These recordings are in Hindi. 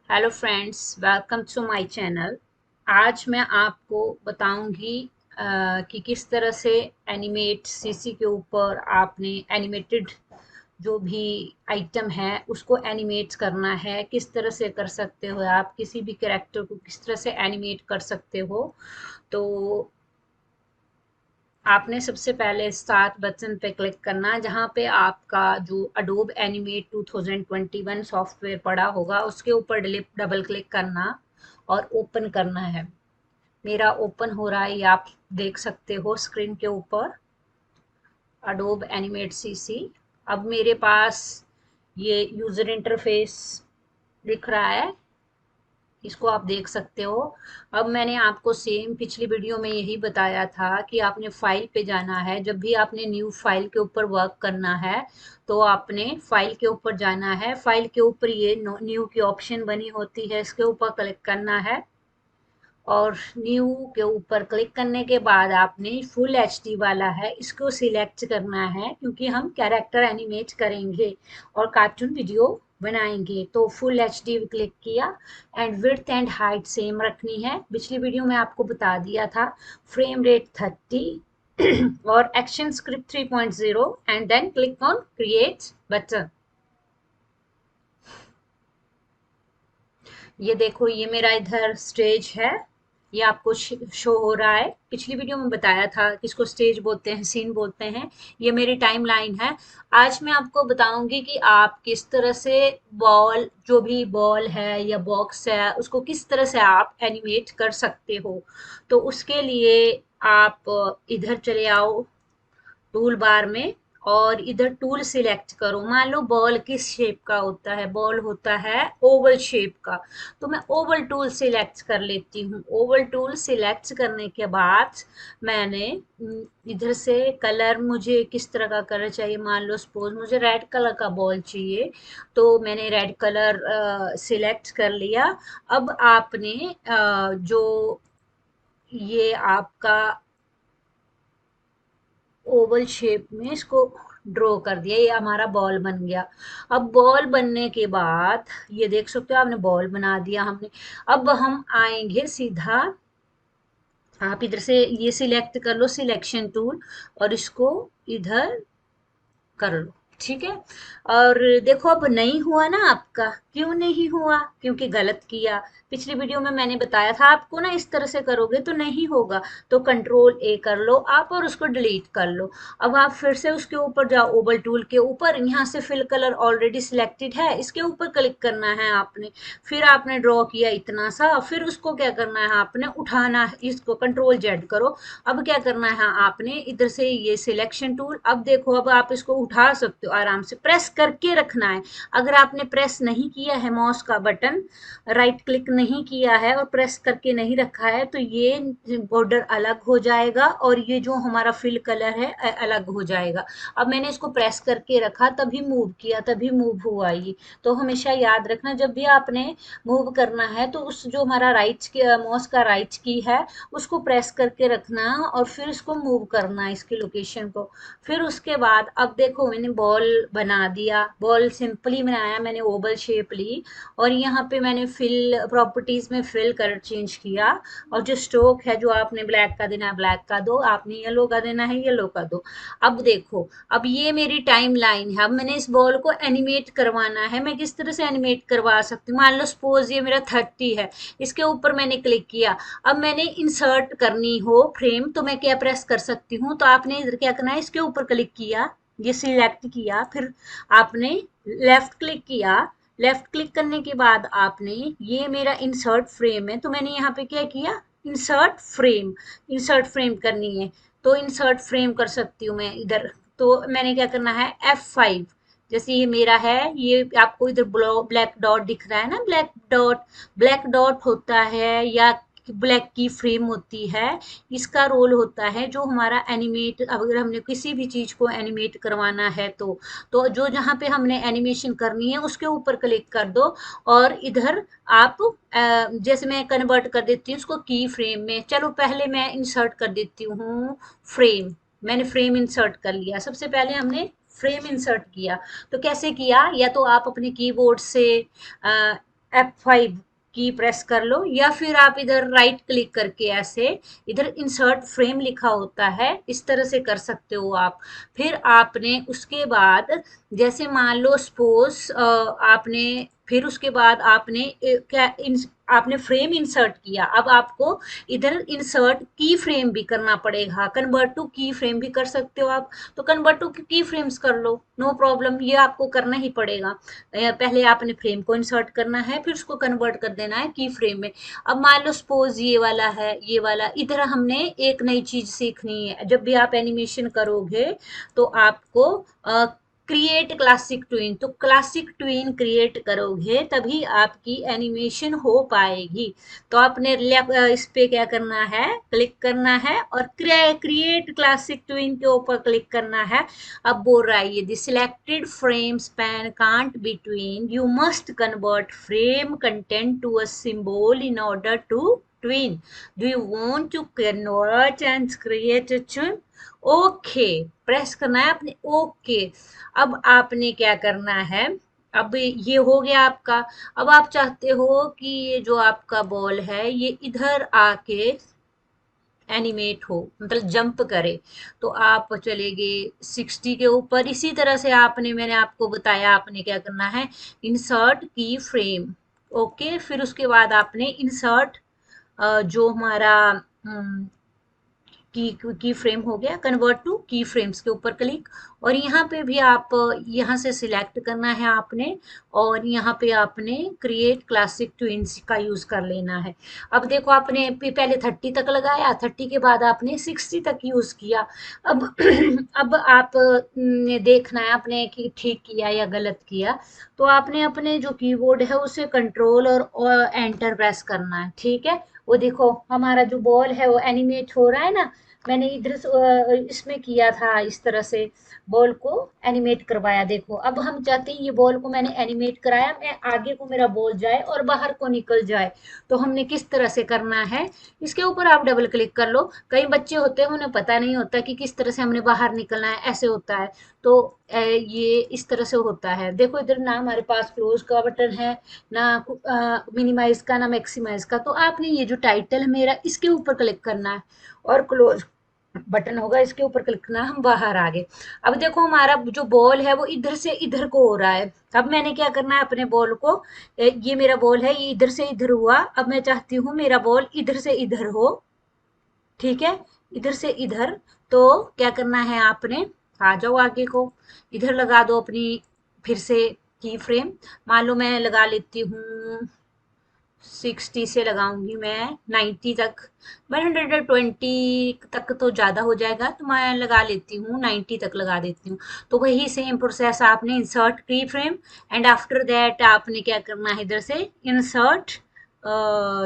Hello friends, welcome to my channel. आज मैं आपको बताऊंगी कि किस तरह से एनिमेट सीसी के ऊपर आपने एनिमेटेड जो भी आइटम है उसको एनिमेट करना है। किस तरह से कर सकते हो, आप किसी भी कैरेक्टर को किस तरह से एनिमेट कर सकते हो। तो आपने सबसे पहले स्टार्ट बटन पे क्लिक करना, जहाँ पे आपका जो अडोब एनिमेट 2021 सॉफ्टवेयर पड़ा होगा उसके ऊपर डबल क्लिक करना और ओपन करना है। मेरा ओपन हो रहा है, ये आप देख सकते हो स्क्रीन के ऊपर, अडोब एनिमेट सीसी। अब मेरे पास ये यूज़र इंटरफेस दिख रहा है, इसको आप देख सकते हो। अब मैंने आपको सेम पिछली वीडियो में यही बताया था कि आपने फाइल पे जाना है। जब भी आपने न्यू फाइल के ऊपर वर्क करना है तो आपने फाइल के ऊपर जाना है। फाइल के ऊपर ये न्यू की ऑप्शन बनी होती है, इसके ऊपर क्लिक करना है और न्यू के ऊपर क्लिक करने के बाद आपने फुल एचडी वाला है इसको सिलेक्ट करना है, क्योंकि हम कैरेक्टर एनिमेट करेंगे और कार्टून वीडियो बनाएंगे। तो फुल एचडी क्लिक किया and width and height same रखनी है। पिछली वीडियो में आपको बता दिया था। फ्रेम रेट 30 और action script 3.0 and then click on create button. ये देखो, ये मेरा इधर स्टेज है, ये आपको शो हो रहा है। पिछली वीडियो में बताया था किसको स्टेज बोलते हैं, सीन बोलते हैं। ये मेरी टाइम लाइन है। आज मैं आपको बताऊंगी कि आप किस तरह से बॉल, जो भी बॉल है या बॉक्स है, उसको किस तरह से आप एनिमेट कर सकते हो। तो उसके लिए आप इधर चले आओ टूल बार में और इधर टूल सिलेक्ट करो। मान लो बॉल किस शेप का होता है, बॉल होता है ओवल शेप का। तो मैं ओवल टूल सिलेक्ट कर लेती हूँ। ओवल टूल सिलेक्ट करने के बाद मैंने इधर से कलर, मुझे किस तरह का कलर चाहिए, मान लो सपोज मुझे रेड कलर का बॉल चाहिए, तो मैंने रेड कलर सिलेक्ट कर लिया। अब आपने जो ये आपका ओवल शेप में इसको ड्रॉ कर दिया, ये हमारा बॉल बन गया। अब बॉल बनने के बाद ये देख सकते हो, आपने बॉल बना दिया हमने। अब हम आएंगे सीधा, आप इधर से ये सिलेक्ट कर लो सिलेक्शन टूल और इसको इधर कर लो। ठीक है। और देखो अब नहीं हुआ ना आपका, क्यों नहीं हुआ, क्योंकि गलत किया। पिछली वीडियो में मैंने बताया था आपको ना, इस तरह से करोगे तो नहीं होगा। तो कंट्रोल ए कर लो आप और उसको डिलीट कर लो। अब आप फिर से उसके ऊपर जाओ, ओवल टूल के ऊपर, यहाँ से फिल कलर ऑलरेडी सिलेक्टेड है, इसके ऊपर क्लिक करना है आपने। फिर आपने ड्रॉ किया इतना सा, फिर उसको क्या करना है, आपने उठाना है, इसको कंट्रोल जेड करो। अब क्या करना है, आपने इधर से ये सिलेक्शन टूल, अब देखो अब आप इसको उठा सकते हो आराम से, प्रेस करके रखना है। अगर आपने प्रेस नहीं किया है माउस का बटन, राइट क्लिक नहीं किया है और प्रेस करके नहीं रखा है, तो ये बॉर्डर अलग हो जाएगा और ये जो हमारा फिल कलर है अलग हो जाएगा। अब मैंने इसको प्रेस करके रखा, तभी मूव किया, तभी मूव हुआ ये। तो हमेशा याद रखना, जब भी आपने मूव करना है तो उस जो हमारा राइट माउस का राइट की है उसको प्रेस करके रखना और फिर इसको मूव करना, इसकी लोकेशन को। फिर उसके बाद अब देखो, मैंने बॉल बना दिया, बॉल सिंपली बनाया मैंने, ओवल शेप ली और यहाँ पे मैंने फिल प्रॉपर्टीज में फिल कलर चेंज किया। और जो स्ट्रोक है, जो आपने ब्लैक का देना है ब्लैक का दो, आपने येलो का देना है येलो का दो। अब देखो, अब ये मेरी टाइम लाइन है। अब मैंने इस बॉल को एनिमेट करवाना है। मैं किस तरह से एनिमेट करवा सकती हूँ, मान लो सपोज ये मेरा 30 है, इसके ऊपर मैंने क्लिक किया। अब मैंने इंसर्ट करनी हो फ्रेम, तो मैं क्या प्रेस कर सकती हूँ, तो आपने इधर क्या करना है, इसके ऊपर क्लिक किया, ये सिलेक्ट किया, फिर आपने लेफ्ट क्लिक किया। लेफ्ट क्लिक करने के बाद आपने, ये मेरा इंसर्ट फ्रेम है, तो मैंने यहाँ पे क्या किया, इंसर्ट फ्रेम, इंसर्ट फ्रेम करनी है तो इंसर्ट फ्रेम कर सकती हूँ मैं इधर। तो मैंने क्या करना है, F5। जैसे ये मेरा है, ये आपको इधर ब्लैक डॉट दिख रहा है ना, ब्लैक डॉट, ब्लैक डॉट होता है या ब्लैक की फ्रेम होती है, इसका रोल होता है जो हमारा एनिमेट, अगर हमने किसी भी चीज को एनिमेट करवाना है तो जो जहाँ पे हमने एनिमेशन करनी है उसके ऊपर क्लिक कर दो और इधर आप जैसे मैं कन्वर्ट कर देती हूँ उसको की फ्रेम में। चलो पहले मैं इंसर्ट कर देती हूँ फ्रेम। मैंने फ्रेम इंसर्ट कर लिया, सबसे पहले हमने फ्रेम इंसर्ट किया। तो कैसे किया, या तो आप अपने कीबोर्ड से F5 की प्रेस कर लो, या फिर आप इधर राइट क्लिक करके ऐसे इधर इंसर्ट फ्रेम लिखा होता है, इस तरह से कर सकते हो आप। फिर आपने उसके बाद जैसे मान लो सपोज आपने फिर उसके बाद आपने आपने फ्रेम इंसर्ट किया, अब आपको इधर इंसर्ट की फ्रेम भी करना पड़ेगा, कन्वर्ट टू की फ्रेम भी कर सकते हो आप, तो कन्वर्ट टू की फ्रेम्स कर लो, नो प्रॉब्लम, ये आपको करना ही पड़ेगा। पहले आपने फ्रेम को इंसर्ट करना है, फिर उसको कन्वर्ट कर देना है की फ्रेम में। अब मान लो सपोज ये वाला है, ये वाला, इधर हमने एक नई चीज सीखनी है, जब भी आप एनिमेशन करोगे तो आपको क्रिएट क्लासिक ट्विन, तो क्लासिक ट्विन क्रिएट करोगे तभी आपकी एनिमेशन हो पाएगी। तो आपने इस पे क्या करना है, क्लिक करना है और क्रिएट क्लासिक ट्विन के ऊपर क्लिक करना है। अब बोल रहा है ये the selected frame span can't between, you must convert frame content to a symbol in order to tween, do you want to convert and create a tween, okay press करना है आपने, ओके। अब आपने क्या करना है, अब ये हो गया आपका। अब आप चाहते हो कि ये जो आपका बॉल है ये इधर आके एनिमेट हो, मतलब जंप करे, तो आप चले गए 60 के ऊपर। इसी तरह से आपने, मैंने आपको बताया आपने क्या करना है, इंसर्ट की फ्रेम, ओके। फिर उसके बाद आपने इंसर्ट जो हमारा की फ्रेम हो गया, कन्वर्ट टू की फ्रेम्स के ऊपर क्लिक, और यहाँ पे भी आप यहाँ से सिलेक्ट करना है आपने, और यहाँ पे आपने क्रिएट क्लासिक ट्विंस का यूज कर लेना है। अब देखो आपने पहले 30 तक लगाया, 30 के बाद आपने 60 तक यूज किया। अब अब आप ने देखना है आपने कि ठीक किया या गलत किया, तो आपने अपने जो कीबोर्ड है उसे कंट्रोल और एंटर प्रेस करना है, ठीक है। वो देखो हमारा जो बॉल है वो एनिमेट हो रहा है ना, मैंने इधर इसमें किया था, इस तरह से बॉल को एनिमेट करवाया। देखो अब हम चाहते हैं ये बॉल को मैंने एनिमेट कराया, मैं आगे को मेरा बॉल जाए और बाहर को निकल जाए, तो हमने किस तरह से करना है, इसके ऊपर आप डबल क्लिक कर लो। कई बच्चे होते हैं उन्हें पता नहीं होता कि किस तरह से हमने बाहर निकलना है, ऐसे होता है, तो ये इस तरह से होता है। देखो इधर ना हमारे पास क्लोज का बटन है, ना मिनिमाइज का, ना मैक्सिमाइज का, तो आपने ये जो टाइटल है मेरा, इसके ऊपर क्लिक करना है, और क्लोज बटन होगा इसके ऊपर क्लिक करना, हम बाहर आ गए। अब देखो हमारा जो बॉल है वो इधर से इधर को हो रहा है। अब मैंने क्या करना है अपने बॉल को, ये मेरा बॉल है, ये इधर से इधर हुआ, अब मैं चाहती हूँ मेरा बॉल इधर से इधर हो, ठीक है, इधर से इधर। तो क्या करना है आपने, आ जाओ आगे को, इधर लगा दो अपनी फिर से की फ्रेम। मान लो मैं लगा लेती हूँ 60 से लगाऊंगी मैं 90 तक, 120 तक तो ज़्यादा हो जाएगा, तो मैं लगा लेती हूँ 90 तक लगा देती हूँ। तो वही सेम प्रोसेस आपने इंसर्ट की फ्रेम, एंड आफ्टर दैट आपने क्या करना है, इधर से इंसर्ट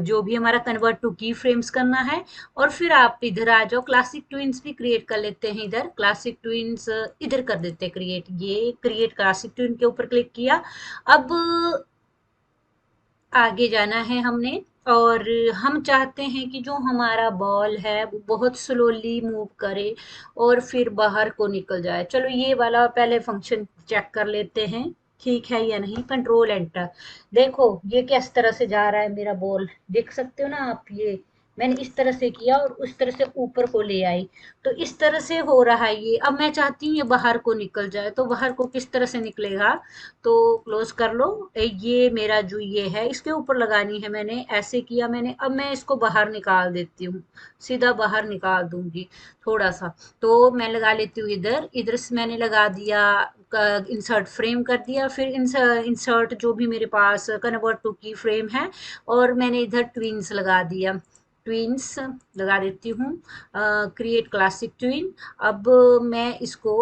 जो भी हमारा कन्वर्ट टू की फ्रेम्स करना है, और फिर आप इधर आ जाओ, क्लासिक ट्विंस भी क्रिएट कर लेते हैं, इधर क्लासिक ट्विंस इधर कर देते हैं क्रिएट, ये क्रिएट क्लासिक ट्विन के ऊपर क्लिक किया। अब आगे जाना है हमने, और हम चाहते हैं कि जो हमारा बॉल है वो बहुत स्लोली मूव करे और फिर बाहर को निकल जाए। चलो ये वाला पहले फंक्शन चेक कर लेते हैं, ठीक है या नहीं। कंट्रोल एंटर, देखो ये किस तरह से जा रहा है मेरा बॉल, देख सकते हो ना आप, ये मैंने इस तरह से किया और उस तरह से ऊपर को ले आई, तो इस तरह से हो रहा है ये। अब मैं चाहती हूँ ये बाहर को निकल जाए, तो बाहर को किस तरह से निकलेगा, तो क्लोज कर लो। ये मेरा जो ये है इसके ऊपर लगानी है, मैंने ऐसे किया मैंने, अब मैं इसको बाहर निकाल देती हूँ, सीधा बाहर निकाल दूंगी थोड़ा सा। तो मैं लगा लेती हूँ इधर, इधर से मैंने लगा दिया, इंसर्ट फ्रेम कर दिया, फिर इंसर्ट जो भी मेरे पास कन्वर्ट टू की फ्रेम है, और मैंने इधर ट्विंस लगा दिया, ट्विंस लगा देती हूँ, क्रिएट क्लासिक ट्विन। अब मैं इसको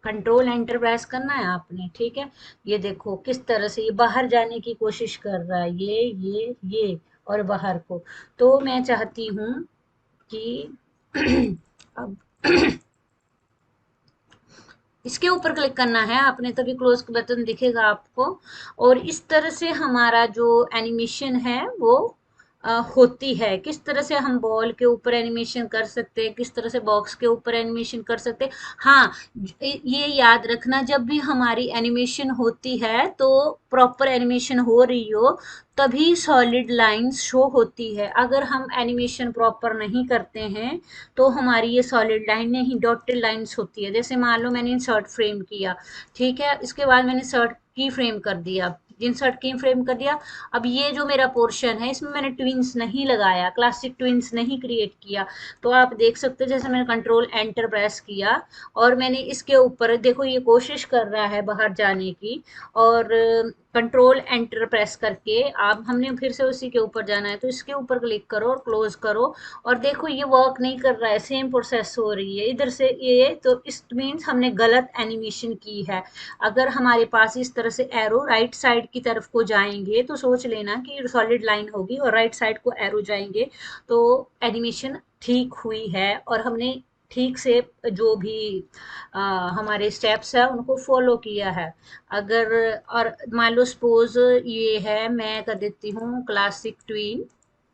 कंट्रोल एंटर प्रेस करना है आपने, ठीक है। ये देखो किस तरह से ये बाहर जाने की कोशिश कर रहा है, ये और बाहर को। तो मैं चाहती हूँ कि अब इसके ऊपर क्लिक करना है आपने, तभी क्लोज का बटन दिखेगा आपको, और इस तरह से हमारा जो एनिमेशन है वो होती है, किस तरह से हम बॉल के ऊपर एनिमेशन कर सकते हैं, किस तरह से बॉक्स के ऊपर एनिमेशन कर सकते हैं। हाँ, ये याद रखना, जब भी हमारी एनिमेशन होती है तो प्रॉपर एनिमेशन हो रही हो तभी सॉलिड लाइंस शो होती है। अगर हम एनिमेशन प्रॉपर नहीं करते हैं तो हमारी ये सॉलिड लाइन नहीं, डॉटेड लाइंस होती है। जैसे मान लो मैंने शर्ट फ्रेम किया, ठीक है, इसके बाद मैंने शर्ट की फ्रेम कर दिया, इंसर्ट की फ्रेम कर दिया। अब ये जो मेरा पोर्शन है इसमें मैंने ट्विंस नहीं लगाया, क्लासिक ट्विंस नहीं क्रिएट किया, तो आप देख सकते हो जैसे मैंने कंट्रोल एंटर प्रेस किया और मैंने इसके ऊपर देखो ये कोशिश कर रहा है बाहर जाने की, और कंट्रोल एंटर प्रेस करके आप हमने फिर से उसी के ऊपर जाना है तो इसके ऊपर क्लिक करो और क्लोज करो, और देखो ये वर्क नहीं कर रहा है, सेम प्रोसेस हो रही है इधर से ये, तो इस मीन्स हमने गलत एनिमेशन की है। अगर हमारे पास इस तरह से एरो राइट साइड की तरफ को जाएंगे तो सोच लेना कि सॉलिड लाइन होगी, और राइट साइड को एरो जाएंगे तो एनिमेशन ठीक हुई है और हमने ठीक से जो भी हमारे स्टेप्स है उनको फॉलो किया है। अगर और मान लो सपोज ये है, मैं कर देती हूँ क्लासिक ट्वीन,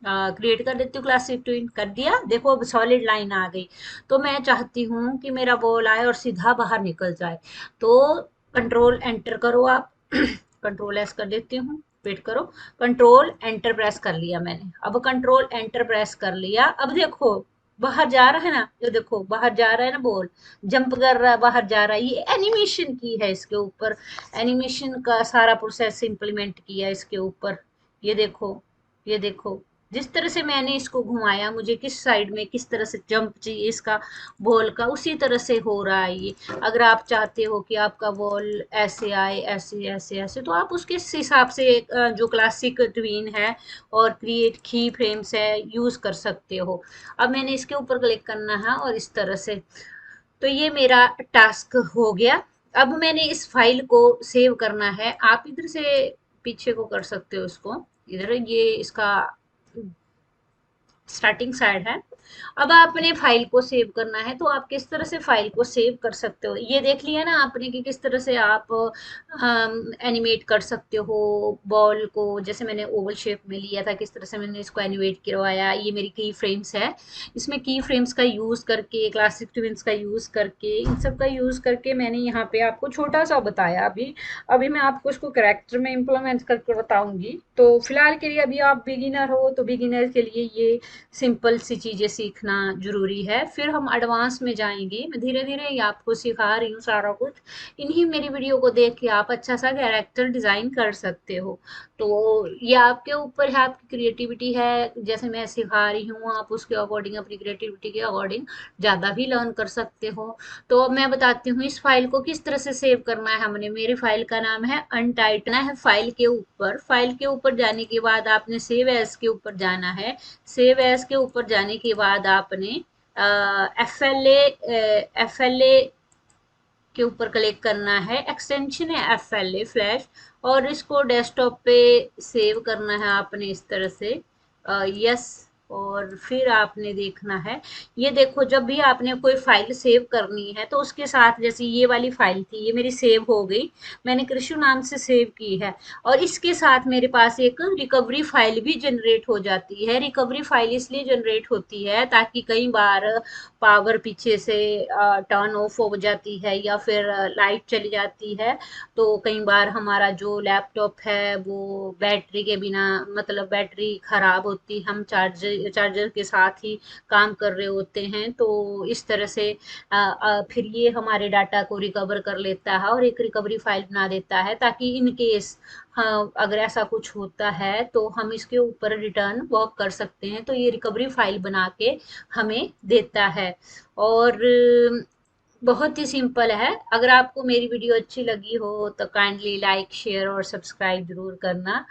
क्रिएट कर देती हूँ क्लासिक ट्वीन, कर दिया, देखो अब सॉलिड लाइन आ गई। तो मैं चाहती हूँ कि मेरा बॉल आए और सीधा बाहर निकल जाए, तो कंट्रोल एंटर करो आप कंट्रोल एस कर देती हूँ, वेट करो, कंट्रोल एंटर प्रेस कर लिया मैंने, अब कंट्रोल एंटर प्रेस कर लिया, अब देखो बाहर जा रहा है ना, ये देखो बाहर जा रहा है ना बॉल, जंप कर रहा है बाहर जा रहा है, ये एनिमेशन की है इसके ऊपर, एनिमेशन का सारा प्रोसेस इम्प्लीमेंट किया इसके ऊपर। ये देखो, ये देखो, जिस तरह से मैंने इसको घुमाया, मुझे किस साइड में किस तरह से जंप चाहिए इसका बॉल का, उसी तरह से हो रहा है ये। अगर आप चाहते हो कि आपका बॉल ऐसे आए, ऐसे ऐसे ऐसे, तो आप उसके हिसाब से जो क्लासिक ट्वीन है और क्रिएट की फ्रेम्स है यूज कर सकते हो। अब मैंने इसके ऊपर क्लिक करना है और इस तरह से, तो ये मेरा टास्क हो गया। अब मैंने इस फाइल को सेव करना है, आप इधर से पीछे को कर सकते हो इसको, इधर ये इसका स्टार्टिंग साइड है। अब आपने फाइल को सेव करना है तो आप किस तरह से फाइल को सेव कर सकते हो, ये देख लिया ना आपने कि किस तरह से आप एनिमेट कर सकते हो बॉल को। जैसे मैंने ओवल शेप में लिया था, किस तरह से मैंने इसको एनिमेट करवाया, ये मेरी की फ्रेम्स है, इसमें की फ्रेम्स का यूज़ करके, क्लासिक ट्विंस का यूज़ करके, इन सब का यूज़ करके मैंने यहाँ पे आपको छोटा सा बताया। अभी अभी मैं आपको इसको करेक्टर में इम्प्लीमेंट करके बताऊंगी। तो फिलहाल के लिए अभी आप बिगिनर हो तो बिगिनर के लिए ये सिंपल सी चीज़ें सीखना ज़रूरी है, फिर हम एडवांस में जाएंगे। मैं धीरे धीरे ही आपको सिखा रही हूँ सारा कुछ, इन्हीं मेरी वीडियो को देख के आप अच्छा सा कैरेक्टर डिज़ाइन कर सकते हो। तो ये आपके ऊपर है, आपकी क्रिएटिविटी है, जैसे मैं सिखा रही हूँ आप उसके अकॉर्डिंग, अपनी क्रिएटिविटी के अकॉर्डिंग ज़्यादा भी लर्न कर सकते हो। तो अब मैं बताती हूँ इस फाइल को किस तरह से सेव करना है। हमने, मेरी फाइल का नाम है अनटाइटना है, फाइल के ऊपर, फाइल के ऊपर जाने के बाद आपने सेव एज के ऊपर जाना है। सेव एज के ऊपर जाने के बाद आपने एफ एल ए के ऊपर क्लिक करना है, एक्सटेंशन है FLA फ्लैश, और इसको डेस्कटॉप पे सेव करना है आपने इस तरह से, यस। और फिर आपने देखना है, ये देखो जब भी आपने कोई फाइल सेव करनी है तो उसके साथ, जैसे ये वाली फाइल थी ये मेरी सेव हो गई, मैंने कृषु नाम से सेव की है, और इसके साथ मेरे पास एक रिकवरी फाइल भी जनरेट हो जाती है। रिकवरी फाइल इसलिए जनरेट होती है ताकि कई बार पावर पीछे से टर्न ऑफ हो जाती है या फिर लाइट चली जाती है, तो कई बार हमारा जो लैपटॉप है वो बैटरी के बिना, मतलब बैटरी खराब होती, हम चार्जर के साथ ही काम कर रहे होते हैं, तो इस तरह से फिर ये हमारे डाटा को रिकवर कर लेता है और एक रिकवरी फाइल बना देता है, ताकि इन केस हाँ अगर ऐसा कुछ होता है तो हम इसके ऊपर रिटर्न वर्क कर सकते हैं, तो ये रिकवरी फाइल बना के हमें देता है। और बहुत ही सिंपल है। अगर आपको मेरी वीडियो अच्छी लगी हो तो काइंडली लाइक शेयर और सब्सक्राइब जरूर करना।